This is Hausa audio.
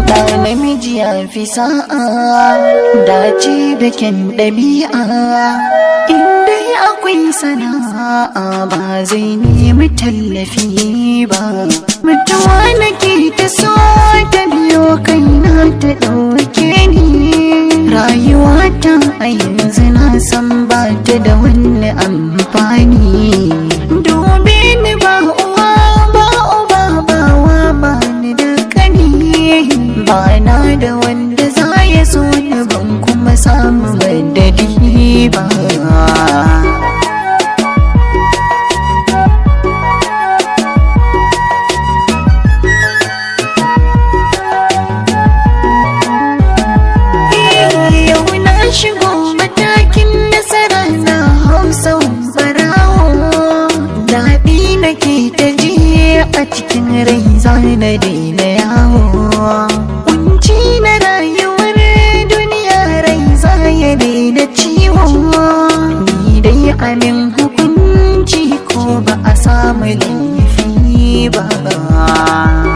Da namiji ya fi sa'a, dace da kyan ɗabi'a. Inda akwai sana'a ba zai nemi tallafi ba. Mutuwa nake ta so ta biyo kaina ta ɗauke ni. Rayuwata a yanzu na san ba ta da wani amfani. Dobe ni ba uwa ba uba ba wa ba ni da kani. Ba na da wanda za ya so ni ban kuma samu madadi ba. Shigo matakin nasara na hausa barawo. Daɗi nake ta ji a cikin rai zana daina yawo. Kunci na rayuwar duniya rai zaya daina ciwo. Ni dai amin hukunci ko ba a samu laifi ba.